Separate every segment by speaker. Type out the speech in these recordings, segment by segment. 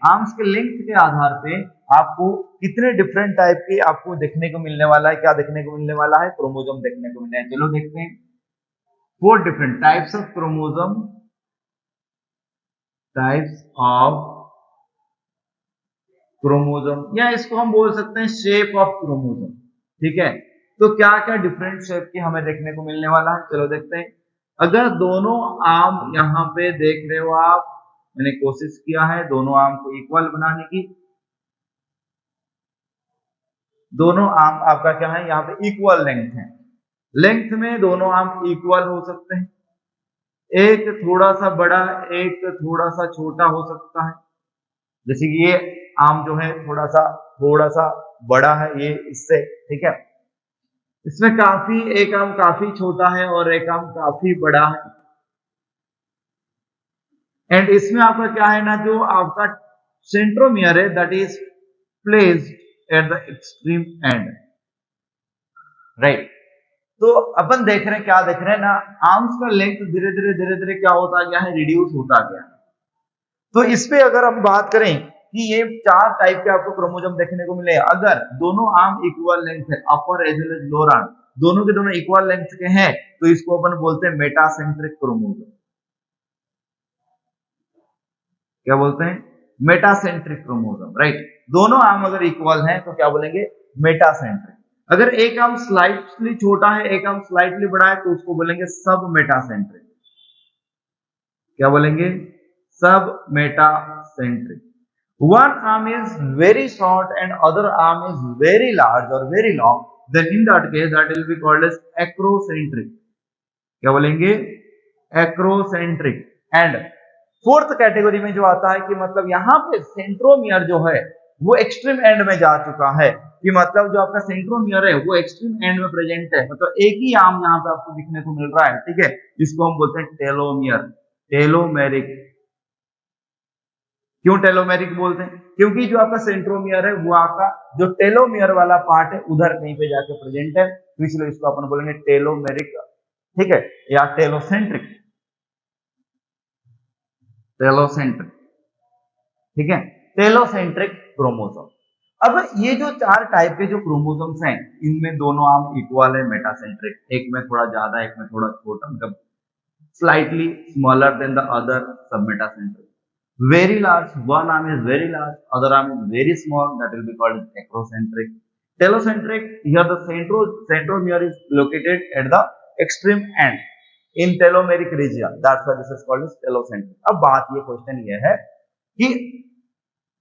Speaker 1: Arms के length के आधार पे आपको कितने डिफरेंट टाइप के आपको देखने को मिलने वाला है, क्या देखने को मिलने वाला है, क्रोमोसोम देखने को मिलने हैं। चलो देखते हैं, 4 different types of chromosome, types of chromosome, या इसको हम बोल सकते हैं शेप ऑफ क्रोमोसोम। ठीक है, तो क्या क्या डिफरेंट शेप के हमें देखने को मिलने वाला है, चलो देखते हैं। अगर दोनों आर्म यहाँ पे देख रहे हो आप, मैंने कोशिश किया है दोनों आर्म को इक्वल बनाने की। दोनों आर्म आपका क्या है, यहाँ पे इक्वल लेंथ है, लेंथ में दोनों आर्म इक्वल हो सकते हैं। एक थोड़ा सा बड़ा, एक थोड़ा सा छोटा हो सकता है, जैसे कि ये आर्म जो है थोड़ा सा बड़ा है ये इससे। ठीक है, इसमें काफी, एक आर्म काफी छोटा है और एक आर्म काफी बड़ा है। एंड इसमें आपका क्या है ना, जो आपका सेंट्रोमियर है that is placed at the extreme and, right. तो अपन देख रहे हैं, क्या देख रहे हैं ना, आर्म्स का लेंथ धीरे धीरे क्या होता गया है, रिड्यूस होता गया। तो इस पे अगर हम बात करें कि ये 4 टाइप के आपको क्रोमोसोम देखने को मिले, अगर दोनों आर्म इक्वल लेंथ है, upper as well as lower arm दोनों के दोनों इक्वल लेंथ के हैं, तो इसको अपन बोलते हैं मेटासेंट्रिक क्रोमोसोम। क्या बोलते हैं, मेटासेंट्रिक क्रोमोसोम, राइट। दोनों आर्म अगर इक्वल हैं तो क्या बोलेंगे, मेटासेंट्रिक। अगर एक आर्म स्लाइटली छोटा है, एक आर्म स्लाइटली बड़ा है, तो उसको बोलेंगे सब मेटासेंट्रिक। क्या बोलेंगे, सब metacentric. One arm is very short and other arm is very large or very long, then in that case that will be called as acrocentric. क्या बोलेंगे, acrocentric। एंड फोर्थ कैटेगरी में जो आता है कि मतलब यहाँ पे सेंट्रोमियर जो है वो एक्सट्रीम एंड में जा चुका है, कि मतलब जो आपका सेंट्रोमियर है वो एक्सट्रीम एंड में प्रेजेंट है, मतलब एक ही आर्म यहाँ पे आपको दिखने को मिल रहा है। ठीक है, जिसको हम बोलते हैं टेलोमियर, टेलोमेरिक। क्यों टेलोमेरिक बोलते हैं, क्योंकि जो आपका सेंट्रोमियर है वो आपका जो टेलोमियर वाला पार्ट है उधर कहीं पे जाके प्रेजेंट है, तो इसलिए इसको अपन बोलेंगे टेलोमेरिक। ठीक है, या टेलोसेंट्रिक, टेलोसेंट्रिक। ठीक है, टेलोसेंट्रिक क्रोमोसोम। अब ये जो 4 टाइप के जो क्रोमोसोम्स हैं, इनमें दोनों आर्म इक्वल है, मेटासेंट्रिक, एक में थोड़ा ज्यादा एक में थोड़ा छोटा, मतलब slightly smaller than the other, सब metacentric. Very large, one arm is very large, other arm is very small, that will be called acrocentric. Telocentric, here the centromere is located at the extreme end in telomeric region, that's why this is called as telocentric. अब बात ये question ये है कि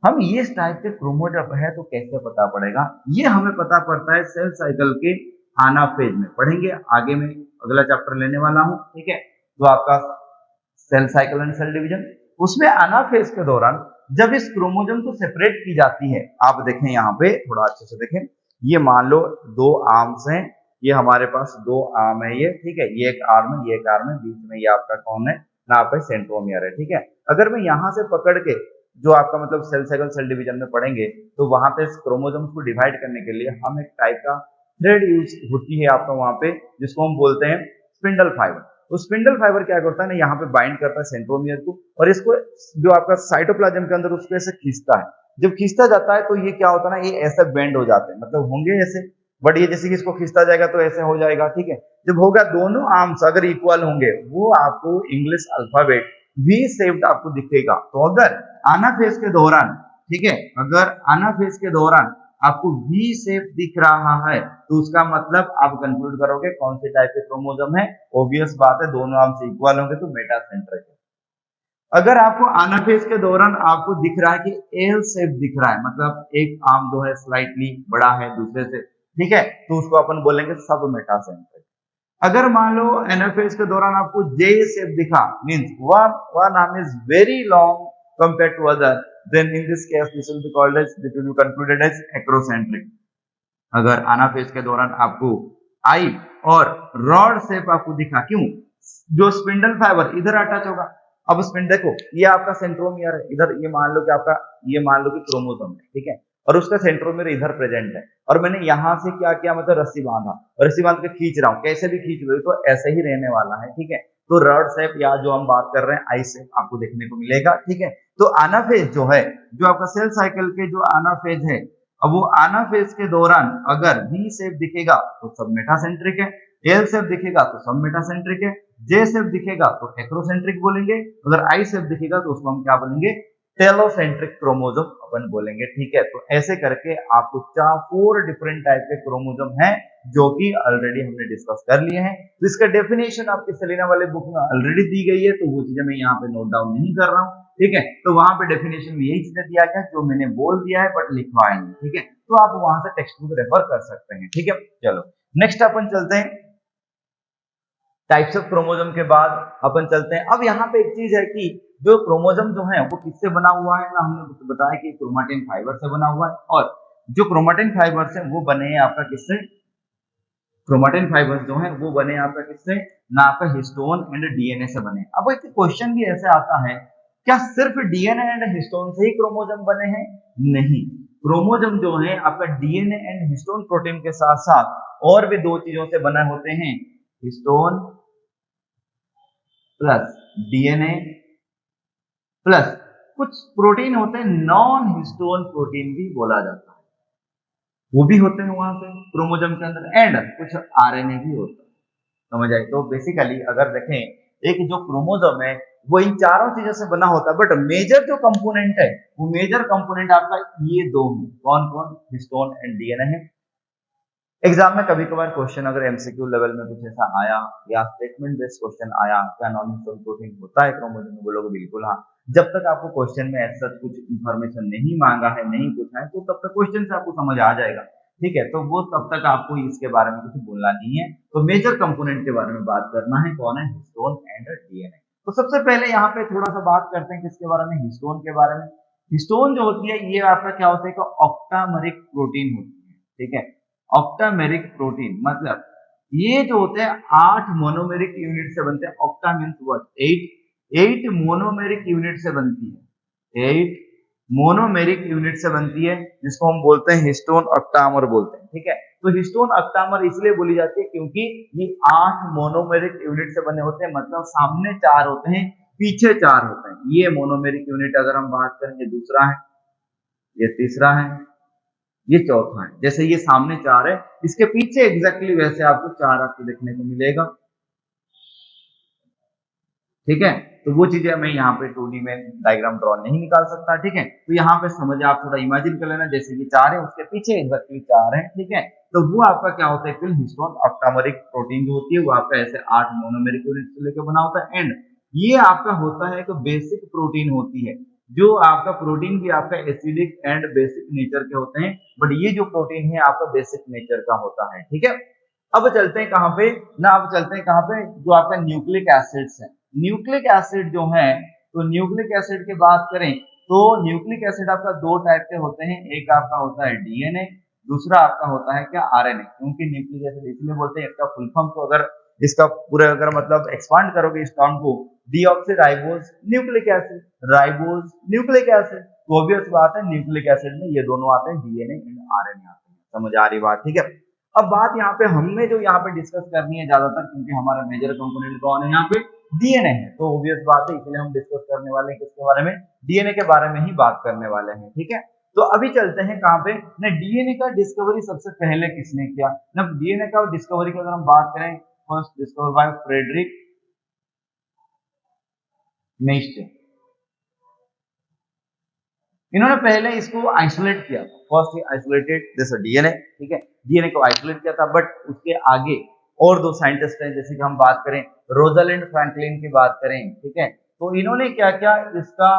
Speaker 1: हम ये इस type के क्रोमोसोम है तो कैसे पता पड़ेगा, ये हमें पता पड़ता है सेल साइकिल के आनाफेज में, पढ़ेंगे आगे में, अगला चैप्टर लेने वाला हूं। ठीक है, तो आपका cell cycle and cell division, उसमें आनाफेज के दौरान जब इस क्रोमोसोम को सेपरेट की जाती है, आप देखें यहाँ पे थोड़ा अच्छे से देखें, ये मान लो 2 आर्म्स हैं, ये हमारे पास 2 आर्म है, ये ठीक है, ये एक आर्म है, ये एक आर्म है, बीच में ये आपका कौन है ना, आपका सेंट्रोमियर है। ठीक है, अगर मैं यहाँ से पकड़ के जो आपका मतलब सेल साइकिल सेल डिवीजन में पढ़ेंगे, तो वहां पे क्रोमोसोम को डिवाइड करने के लिए हम एक टाइप का थ्रेड यूज होती है आपका वहां पे, जिसको हम बोलते हैं स्पिंडल फाइबर। तो स्पिंडल फाइबर क्या करता है ना, यहाँ पे बाइंड करता है सेंट्रोमियर को, और इसको जो आपका साइटोप्लाज्म के अंदर उसको ऐसे खींचता है। जब खींचता जाता है तो ये क्या होता है ना, ये ऐसे बेंड हो जाते हैं, मतलब होंगे ऐसे, बट ये जैसे कि इसको खींचता जाएगा तो ऐसे हो जाएगा। ठीक है, जब होगा दोनों आर्म्स अगर इक्वल होंगे, वो आपको इंग्लिश अल्फाबेट वी शेप्ड आपको दिखेगा। तो अगर आनाफेज के दौरान, ठीक है, अगर आनाफेज के दौरान आपको वी शेप दिख रहा है, तो उसका मतलब आप कंक्लूड करोगे कौन से टाइप के क्रोमोसोम है, ऑब्वियस बात है दोनों आर्म्स इक्वल होंगे तो मेटासेंट्रिक है। अगर आपको आनाफेज के दौरान आपको दिख रहा है कि एल शेप दिख रहा है, मतलब एक आर्म जो है स्लाइटली बड़ा है दूसरे से, ठीक है, तो उसको अपन बोलेंगे सब मेटासेंट्रिक। अगर मान लो एनाफेज के दौरान आपको जे शेप दिखा, means one arm is very long compared to other, then in this case this will be called as, this will be concluded as acrocentric। अगर आनाफेज के दौरान आपको आई और रॉड शेप आपको दिखा, क्यों, जो स्पिंडल फाइबर इधर अटैच होगा। अब स्पिंडल देखो, ये आपका सेंट्रोमियर है, इधर ये मान लो कि आपका, ये मान लो कि क्रोमोसोम है, ठीक है, और उसका सेंट्रोमियर इधर प्रेजेंट है, और मैंने यहां से क्या किया, मतलब रस्सी बांधा, और रस्सी बांध के खींच रहा हूं, कैसे भी खींच लो तो ऐसे ही रहने वाला है। ठीक है, तो रॉड शेप या जो हम बात कर रहे हैं आई शेप आपको देखने को मिलेगा, ठीक है। तो आनाफेज जो है, जो आपका सेल साइकिल के जो आनाफेज है, अब वो आनाफेज के दौरान अगर वी शेप दिखेगा तो सब मेटासेंट्रिक है, एल शेप दिखेगा तो सब मेटासेंट्रिक है, जे शेप दिखेगा तो एक्रोसेंट्रिक बोलेंगे, अगर आई शेप दिखेगा तो उसको हम क्या बोलेंगे, टेलोसेंट्रिक क्रोमोसोम अपन बोलेंगे, ठीक है। तो ऐसे करके आपको 4 डिफरेंट टाइप के क्रोमोसोम हैं जो कि ऑलरेडी हमने डिस्कस कर लिए हैं। तो इसका डेफिनेशन आपके सेलिना वाले बुक में ऑलरेडी दी गई है, तो वो चीजें मैं यहाँ पे नोट डाउन नहीं कर रहा हूँ, ठीक है। तो वहां पे डेफिनेशन में यही चीजें दिया गया जो मैंने बोल दिया है बट लिखवाया नहीं, ठीक है। तो आप वहां से टेक्स्ट बुक रेफर कर सकते हैं, ठीक है। चलो नेक्स्ट अपन चलते हैं टाइप्स ऑफ क्रोमोसोम के बाद अपन चलते हैं। अब यहाँ पे एक चीज है कि जो क्रोमोसोम जो है वो किससे बना हुआ है ना, हमने बताया कि क्रोमेटिन फाइबर से बना हुआ है, और जो क्रोमेटिन फाइबर है वो बने हैं आपका किससे, क्रोमेटिन फाइबर जो है वो बने आपका किससे ना, आपका हिस्टोन एंड डीएनए से बने। अब एक क्वेश्चन भी ऐसे आता है, क्या सिर्फ डीएनए एंड हिस्टोन से ही क्रोमोसोम बने हैं? नहीं, क्रोमोसोम जो है आपका डीएनए एंड हिस्टोन प्रोटीन के साथ साथ और भी 2 चीजों से बने होते हैं, हिस्टोन प्लस डीएनए प्लस कुछ प्रोटीन होते हैं नॉन हिस्टोन प्रोटीन भी बोला जाता है, वो भी होते हैं वहां पे क्रोमोसोम के अंदर, एंड कुछ आरएनए भी होता है, समझ आए। तो बेसिकली अगर देखें, एक जो क्रोमोसोम है वो इन चारों चीजों से बना होता है, बट मेजर जो कंपोनेंट है वो मेजर कंपोनेंट आपका ये 2 है, कौन कौन, हिस्टोन एंड डीएनए है। एग्जाम में कभी कभार क्वेश्चन अगर एमसीक्यू लेवल में कुछ ऐसा आया या स्टेटमेंट बेस्ड क्वेश्चन आया, क्या नॉन हिस्टोन प्रोटीन होता है क्रोमोसोम में, बोलोगे बिल्कुल हाँ। जब तक आपको क्वेश्चन में ऐसा कुछ इंफॉर्मेशन नहीं मांगा है, नहीं पूछा है, तो तब तक क्वेश्चन से आपको समझ आ जाएगा, ठीक है। तो वो तब तक आपको इसके बारे में कुछ बोलना नहीं है। तो मेजर कंपोनेंट के बारे में बात करना है, कौन है, हिस्टोन एंड डीएनए। तो सबसे पहले यहाँ पे थोड़ा सा बात करते हैं किसके बारे में, हिस्टोन के बारे में। हिस्टोन जो होती है ये आपका क्या होता है, ऑक्टामेरिक प्रोटीन होती है, ठीक है। ऑक्टामेरिक प्रोटीन मतलब ये जो होते हैं 8 मोनोमेरिक यूनिट से बनते हैं। Octa means what, 8 monomeric unit से बनती है, 8 मोनोमेरिक यूनिट से बनती है, जिसको हम बोलते हैं हिस्टोन ऑक्टामर बोलते हैं, ठीक है। तो हिस्टोन ऑक्टामर इसलिए बोली जाती है क्योंकि ये 8 मोनोमेरिक यूनिट से बने होते हैं, मतलब सामने 4 होते हैं, पीछे 4 होते हैं। ये मोनोमेरिक यूनिट अगर हम बात करें, ये दूसरा है, ये तीसरा है, ये चौथा है। जैसे ये सामने 4 है, इसके पीछे एग्जैक्टली वैसे आपको 4 आपको देखने को मिलेगा, ठीक है। तो वो चीजें मैं यहाँ पे 2D में डायग्राम ड्रॉ नहीं निकाल सकता, ठीक है। तो यहाँ पे समझ आप थोड़ा इमेजिन कर लेना, जैसे ये 4 है उसके पीछे एग्जैक्टली 4 है, ठीक है। तो वो आपका क्या होता है, फिर हिस्टोन ऑक्टामेरिक प्रोटीन जो होती है वो आपका ऐसे 8 मोनोमेरिक यूनिट से लेकर बना होता है, एंड ये आपका होता है एक बेसिक प्रोटीन होती है। जो आपका प्रोटीन भी आपका एसिडिक एंड बेसिक नेचर के होते हैं, बट ये जो प्रोटीन है आपका बेसिक नेचर का होता है, ठीक है। अब चलते हैं कहाँ पे ना, अब चलते हैं कहाँ पे, जो आपका न्यूक्लिक एसिड्स है। न्यूक्लिक एसिड जो है, तो न्यूक्लिक एसिड की बात करें तो न्यूक्लिक एसिड आपका 2 टाइप के होते हैं, एक आपका होता है डीएनए, दूसरा आपका होता है क्या, आरएनए। क्योंकि न्यूक्लिक एसिड इसलिए बोलते हैं, इसका फुल फॉर्म को अगर इसका पूरा अगर मतलब एक्सपांड करोगे इस टर्म को, deoxyribose nucleic acid, ribose nucleic acid, तो ऑब्वियस बात है न्यूक्लिक एसिड में ये दोनों आते हैं, डीएनए एंड आरएनए आते हैं। समझ आ रही बात, ठीक है। अब बात यहाँ पे हमने जो यहाँ पे डिस्कस करनी है ज्यादातर, क्योंकि हमारा मेजर कंपोनेंट कौन है यहाँ पे, डीएनए है, तो ऑब्वियस बात है इसलिए हम डिस्कस करने वाले हैं किसके बारे में, डीएनए के बारे में ही बात करने वाले हैं, ठीक है। तो अभी चलते हैं कहाँ पे ना, डीएनए का डिस्कवरी सबसे पहले किसने किया ना, डीएनए का डिस्कवरी की अगर हम बात करें, फर्स्ट डिस्कवर बाय फ्रेडरिक नेस्टे। इन्होंने पहले इसको आइसोलेट किया था, फर्स्ट आइसोलेटेड दिस डीएनए, ठीक है, डीएनए को आइसोलेट किया था, बट उसके आगे और 2 साइंटिस्ट हैं, जैसे कि हम बात करें रोजालिंड फ्रैंकलिन की बात करें, ठीक है। तो इन्होंने क्या किया, इसका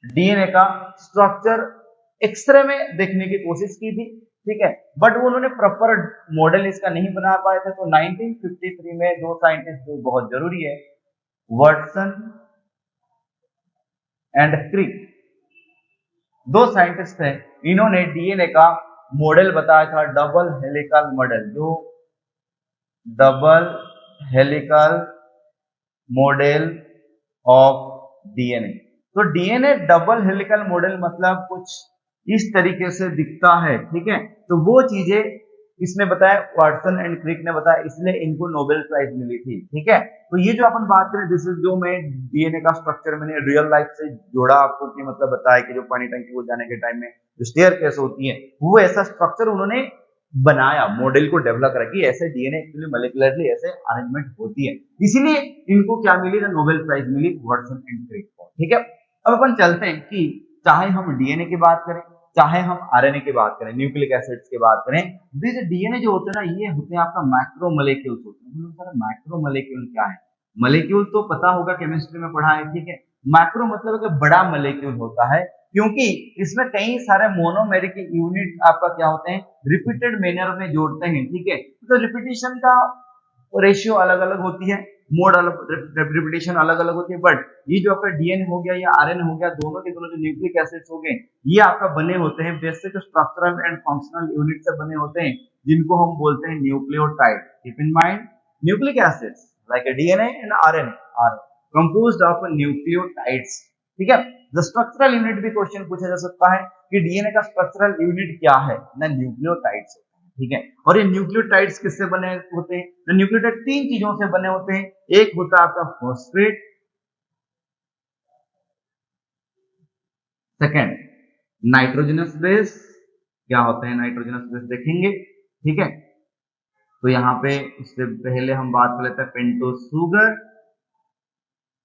Speaker 1: डीएनए का स्ट्रक्चर एक्सरे में देखने की कोशिश की थी, ठीक है, बट वो उन्होंने प्रॉपर मॉडल इसका नहीं बना पाए थे। तो 1953 में 2 साइंटिस्ट जो बहुत जरूरी है, वाटसन एंड क्रिक, 2 साइंटिस्ट हैं, इन्होंने डीएनए का मॉडल बताया था, डबल हेलिकल मॉडल, जो double helical model of DNA. तो डीएनए डबल हेलिकल मॉडल मतलब कुछ इस तरीके से दिखता है, ठीक है। तो वो चीजें इसने बताया, वाटसन एंड क्रिक ने बताया, इसलिए इनको नोबेल प्राइज मिली थी। ठीक है, तो ये जो अपन बात करें, दिस इज जो मैं डीएनए का स्ट्रक्चर मैंने रियल लाइफ से जोड़ा आपको, कि मतलब बताया कि जो पानी टंकी को जाने के टाइम में जो स्टेयर केस होती है, वो ऐसा स्ट्रक्चर उन्होंने बनाया, मॉडल को डेवलप करा कि ऐसे डीएनए एक्चुअली मॉलिक्यूलरली ऐसे अरेंजमेंट होती है, इसीलिए इनको क्या मिली ना, नोबेल प्राइज मिली, वाटसन एंड क्रिक को। ठीक है, अब अपन चलते हैं कि चाहे हम डीएनए की बात करें, चाहे हम आरएनए की बात करें, न्यूक्लिक एसिड्स की बात करें, ये डीएनए जो होते हैं ना, ये होते हैं आपका मैक्रोमोलेक्यूल्स होते हैं। सर मैक्रोमोलेक्यूल क्या है? मोलेक्यूल तो पता होगा, केमिस्ट्री में पढ़ा है। ठीक है, मैक्रो मतलब कि बड़ा मोलेक्यूल होता है, क्योंकि इसमें कई सारे मोनोमेरिक यूनिट आपका क्या होते हैं, रिपीटेड मैनर में जोड़ते हैं। ठीक है, तो रिपीटेशन का रेशियो अलग अलग होती है, मोड अलग, रिपीटेशन अलग अलग होती है, बट ये जो आपका डीएनए हो गया या आरएनए हो गया, दोनों के दोनों जो न्यूक्लिक एसिड्स हो गए, ये आपका बने होते हैं basic structural and functional unit से बने होते हैं, जिनको हम बोलते हैं nucleotide. Keep in mind, nucleic acids like DNA and RNA are composed of nucleotides. ठीक है, द स्ट्रक्चरल यूनिट भी क्वेश्चन पूछा जा सकता है कि डीएनए का स्ट्रक्चरल यूनिट क्या है ना, न्यूक्लियोटाइड्स। ठीक है, और ये न्यूक्लियोटाइड्स किससे बने होते हैं? तो न्यूक्लियोटाइड तीन चीजों से बने होते हैं। एक होता है आपका फॉस्फेट, सेकेंड नाइट्रोजनस बेस। क्या होते हैं नाइट्रोजनस बेस देखेंगे। ठीक है, तो यहाँ पे उससे पहले हम बात कर लेते हैं पेंटोज शुगर।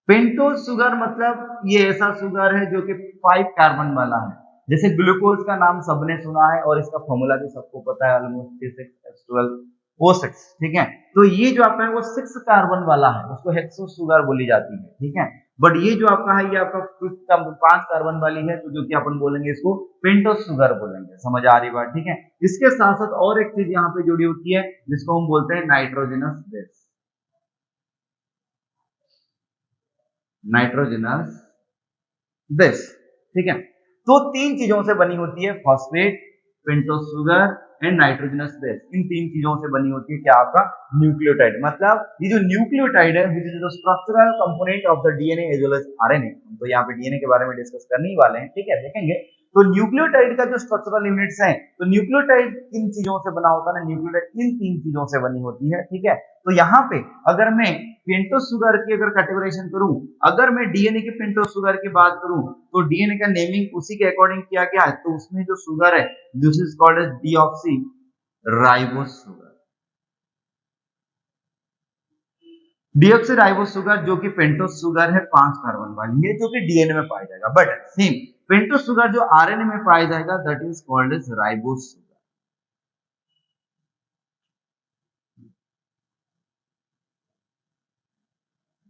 Speaker 1: पेंटोज शुगर मतलब ये ऐसा शुगर है जो कि 5 कार्बन वाला है। जैसे ग्लूकोज का नाम सबने सुना है और इसका फॉर्मूला भी सबको पता है, ऑलमोस्ट C6H12O6। ठीक है, तो ये जो आपका है वो 6 कार्बन वाला है, उसको हेक्सो शुगर बोली जाती है। ठीक है, बट ये जो आपका है ये आपका 5 कार्बन वाली है, तो जो कि अपन बोलेंगे इसको पेंटोज शुगर बोलेंगे। समझ आ रही बात? ठीक है, इसके साथ साथ और एक चीज यहाँ पे जुड़ी होती है जिसको हम बोलते हैं नाइट्रोजनस बेस। Nitrogenous base. ठीक है, तो तीन चीजों से बनी होती है, phosphate, pentose sugar and nitrogenous base. इन तीन चीजों से बनी होती है क्या? आपका न्यूक्लियोटाइड। मतलब ये जो न्यूक्लियोटाइड है, which is the structural component of the DNA as well as RNA. तो यहाँ पे डीएनए के बारे में डिस्कस करने ही वाले हैं। ठीक है, देखेंगे तो न्यूक्लियोटाइड का जो स्ट्रक्चरल यूनिट्स हैं, तो न्यूक्लियोटाइड किन चीजों से बना होता है ना, न्यूक्लियोटाइड इन तीन चीजों से बनी होती है। ठीक है, तो यहाँ पे अगर मैं पेंटोज शुगर की अगर कैटेगराइजेशन करूं, अगर मैं डीएनए के पेंटोज शुगर की बात करूं, तो डीएनए का नेमिंग उसी के अकॉर्डिंग किया गया है। तो उसमें जो शुगर है, this is called as deoxyribose sugar. Deoxyribose sugar जो कि पेंटोज शुगर है 5 कार्बन वाली है, जो कि डीएनए में पाया जाएगा। बट सेम पेंटोज शुगर जो आरएनए में पाया जाएगा, that is called as ribose sugar.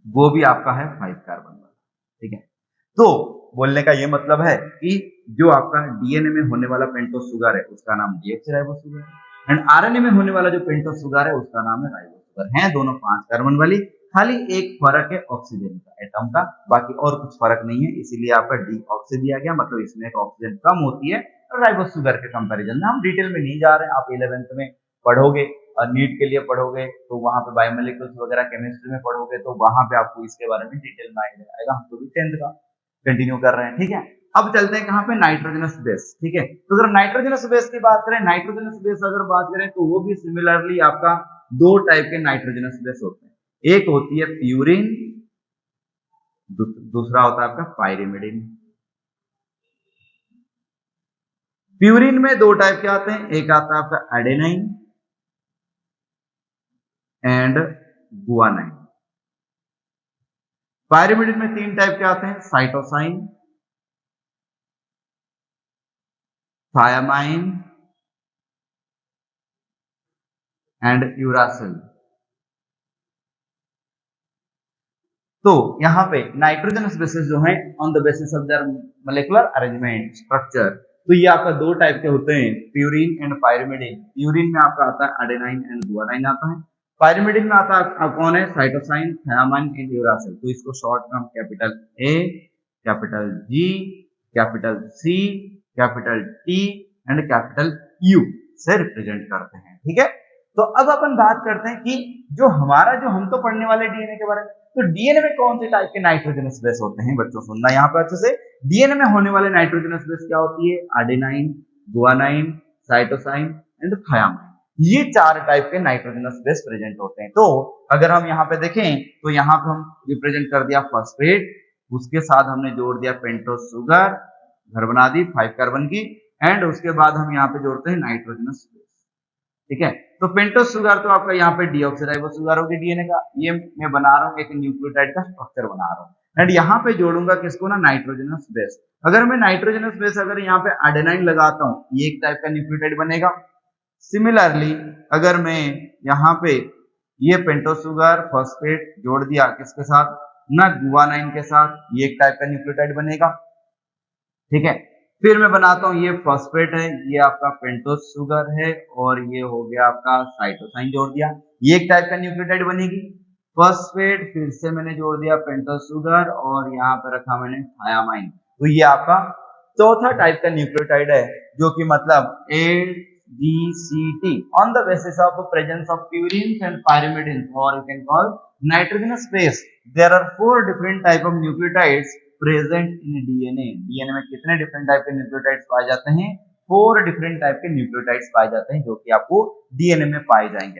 Speaker 1: वो भी आपका है 5 कार्बन वाला। ठीक है, तो बोलने का ये मतलब है कि जो आपका डीएनए में होने वाला पेंटोज शुगर है उसका नाम डीऑक्सीराइबोस शुगर है, एंड आरएनए में होने वाला जो पेंटोज शुगर है उसका नाम है राइबोस शुगर। है दोनों 5 कार्बन वाली, खाली एक फर्क है ऑक्सीजन का, एटम का, बाकी और कुछ फर्क नहीं है। इसीलिए आपका डीऑक्सी दिया गया, मतलब इसमें एक ऑक्सीजन कम होती है राइबोस शुगर के कंपैरिजन में। हम डिटेल में नहीं जा रहे हैं, आप 11th में पढ़ोगे और नीट के लिए पढ़ोगे तो वहां पे बायोमोलिक्यूल्स वगैरह केमिस्ट्री में पढ़ोगे, तो वहां पे आपको इसके बारे में डिटेल में आएगा। हम तो भी 10th का कंटिन्यू कर रहे हैं। ठीक है, अब चलते हैं कहां पे, नाइट्रोजनस बेस। ठीक है, तो अगर नाइट्रोजनस बेस की बात करें, नाइट्रोजनस बेस अगर बात करें तो वो भी सिमिलरली आपका 2 टाइप के नाइट्रोजनस बेस होते हैं। एक होती है प्यूरिन, दूसरा होता है आपका पायरिमिडिन। प्यूरिन में 2 टाइप के आते हैं, एक आता है आपका एडेनाइन एंड गुआनाइन। पायरिमिडिन में 3 टाइप के आते हैं, साइटोसाइन, थायामाइन एंड यूरासिल। तो यहाँ पे नाइट्रोजनस बेसिस जो है on the basis of their molecular arrangement structure, तो ये आपका 2 टाइप के होते हैं, प्यूरिन एंड पायरिमिडिन। प्यूरिन में आपका आता है एडेनाइन एंड गुआनाइन आता है, पायरिमिडिन में आता है कौन है, साइटोसाइन, थायामाइन एंड यूरासिल। तो इसको शॉर्ट में हम capital A, capital G, capital C, capital T and capital U से रिप्रेजेंट करते हैं। ठीक है, तो अब अपन बात करते हैं कि जो हमारा जो हम तो पढ़ने वाले डीएनए के बारे में, तो डीएनए में कौन से टाइप के नाइट्रोजनस बेस होते हैं बच्चों, सुनना यहाँ पे अच्छे से। डीएनए में होने वाले नाइट्रोजनस बेस क्या होती है, adenine, guanine, cytosine and thiamine. ये 4 टाइप के नाइट्रोजनस बेस प्रेजेंट होते हैं। तो अगर हम यहाँ पे देखें तो यहाँ पे हम रिप्रेजेंट कर दिया फॉस्फेट, उसके साथ हमने जोड़ दिया पेंटोस शुगर, घर बना दी 5 कार्बन की, एंड उसके बाद हम यहाँ पे जोड़ते हैं नाइट्रोजनस बेस। ठीक है, तो पेंटोस शुगर तो आपका यहाँ पे डीऑक्सीराइबो शुगर होगी डीएनए का, ये मैं बना रहा हूँ एक न्यूक्लियोटाइड का स्ट्रक्चर बना रहा हूँ, एंड यहाँ पे जोड़ूंगा किसको ना, नाइट्रोजनस बेस। अगर मैं नाइट्रोजनस बेस अगर यहाँ पे एडेनाइन लगाता हूँ, ये एक टाइप का न्यूक्लियोटाइड बनेगा। सिमिलरली अगर मैं यहाँ पे ये पेंटोस शुगर फॉस्फेट जोड़ दिया किसके साथ ना, गुआनाइन के साथ, ये एक टाइप का न्यूक्लियोटाइड बनेगा। ठीक है, फिर मैं बनाता हूँ ये फॉस्फेट है, ये आपका पेंटोस शुगर है, और ये हो गया आपका साइटोसाइन जोड़ दिया, ये एक टाइप का न्यूक्लियोटाइड बनेगी। फॉस्फेट फिर से मैंने जोड़ दिया पेंटोस शुगर, और यहाँ पे रखा मैंने थायामाइन, तो ये आपका चौथा टाइप का न्यूक्लियोटाइड है, जो कि मतलब ADCT on the basis of presence of purines and pyrimidines, or you can call nitrogenous base. There are 4 different type of nucleotides present in DNA. DNA में कितने डिफरेंट टाइप के न्यूक्लियोटाइड्स पाए जाते हैं? 4 डिफरेंट टाइप के nucleotides पाए जाते हैं, जो कि आपको DNA में पाए जाएंगे।